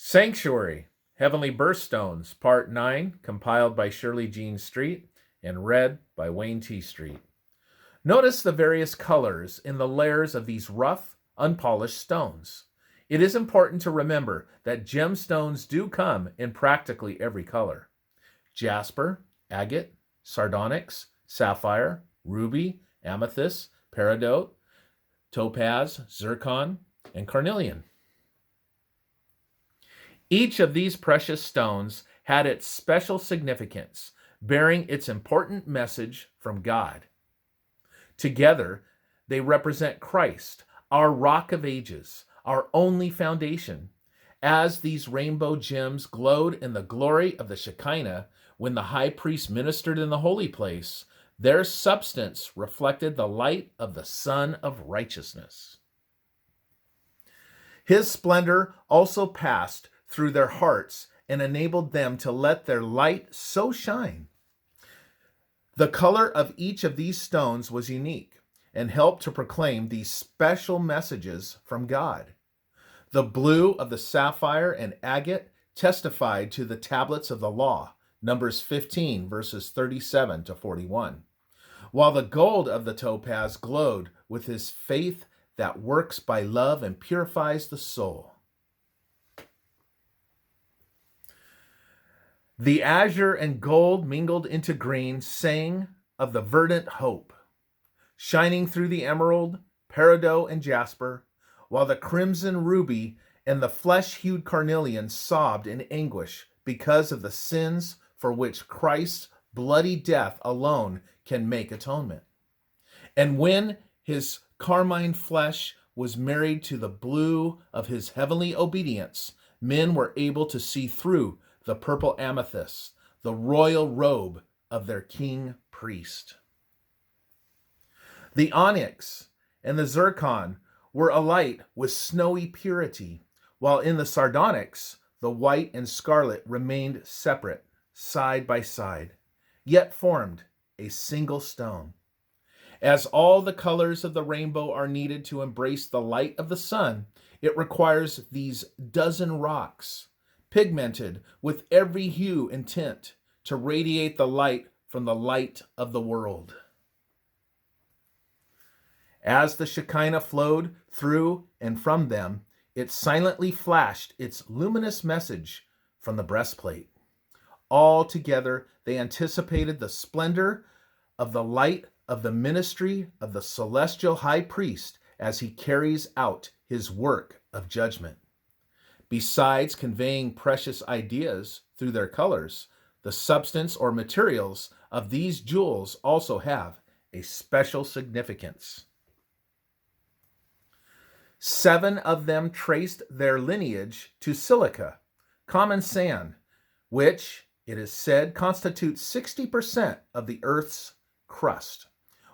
Sanctuary, Heavenly Birthstones, Part 9, compiled by Shirley Jean Street and read by Wayne T. Street. Notice the various colors in the layers of these rough, unpolished stones. It is important to remember that gemstones do come in practically every color. Jasper, agate, sardonyx, sapphire, ruby, amethyst, peridot, topaz, zircon, and carnelian. Each of these precious stones had its special significance, bearing its important message from God. Together, they represent Christ, our rock of ages, our only foundation. As these rainbow gems glowed in the glory of the Shekinah when the high priest ministered in the holy place, their substance reflected the light of the Sun of Righteousness. His splendor also passed through their hearts and enabled them to let their light so shine. The color of each of these stones was unique and helped to proclaim these special messages from God. The blue of the sapphire and agate testified to the tablets of the law, Numbers 15, verses 37 to 41, while the gold of the topaz glowed with his faith that works by love and purifies the soul. The azure and gold mingled into green sang of the verdant hope, shining through the emerald, peridot, and jasper, while the crimson ruby and the flesh-hued carnelian sobbed in anguish because of the sins for which Christ's bloody death alone can make atonement. And when his carmine flesh was married to the blue of his heavenly obedience, men were able to see through the purple amethyst, the royal robe of their king priest. The onyx and the zircon were alight with snowy purity, while in the sardonyx, the white and scarlet remained separate, side by side, yet formed a single stone. As all the colors of the rainbow are needed to embrace the light of the sun, it requires these dozen rocks, pigmented with every hue and tint, to radiate the light from the light of the world. As the Shekinah flowed through and from them, it silently flashed its luminous message from the breastplate. All together, they anticipated the splendor of the light of the ministry of the celestial high priest as he carries out his work of judgment. Besides conveying precious ideas through their colors, the substance or materials of these jewels also have a special significance. 7 of them traced their lineage to silica, common sand, which, it is said, constitutes 60% of the Earth's crust,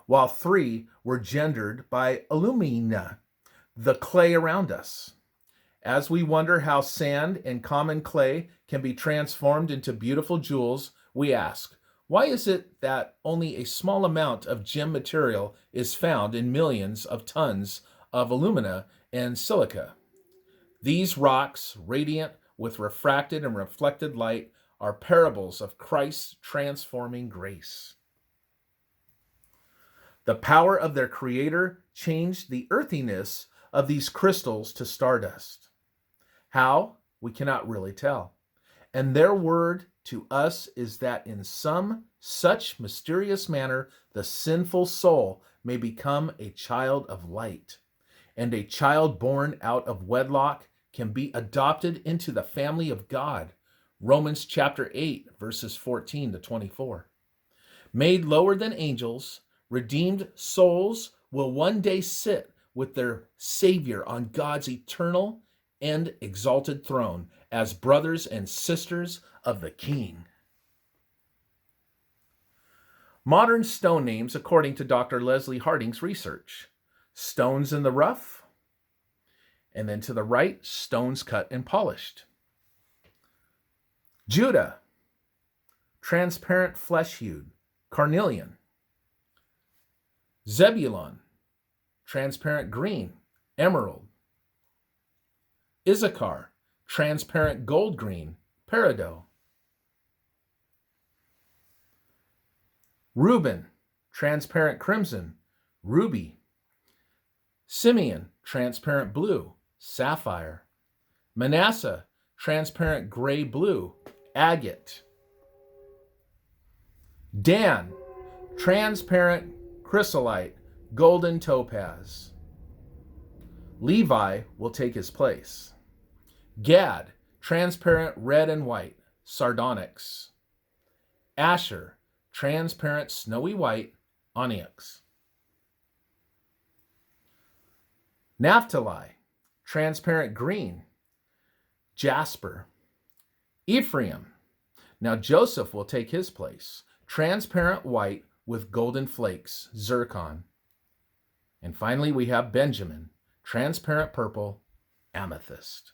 while 3 were gendered by alumina, the clay around us. As we wonder how sand and common clay can be transformed into beautiful jewels, we ask, why is it that only a small amount of gem material is found in millions of tons of alumina and silica? These rocks, radiant with refracted and reflected light, are parables of Christ's transforming grace. The power of their Creator changed the earthiness of these crystals to stardust. How? We cannot really tell. And their word to us is that in some such mysterious manner, the sinful soul may become a child of light, and a child born out of wedlock can be adopted into the family of God. Romans chapter 8, verses 14 to 24. Made lower than angels, redeemed souls will one day sit with their Savior on God's eternal and exalted throne as brothers and sisters of the King. Modern stone names according to Dr. Leslie Harding's research. Stones in the rough, and then to the right, stones cut and polished. Judah, transparent flesh-hued, carnelian. Zebulon, transparent green, emerald. Issachar, transparent gold green, peridot. Reuben, transparent crimson, ruby. Simeon, transparent blue, sapphire. Manasseh, transparent gray blue, agate. Dan, transparent chrysolite, golden topaz. Levi will take his place. Gad, transparent red and white, sardonyx. Asher, transparent snowy white, onyx. Naphtali, transparent green, jasper. Ephraim, now Joseph will take his place, transparent white with golden flakes, zircon. And finally, we have Benjamin, transparent purple, amethyst.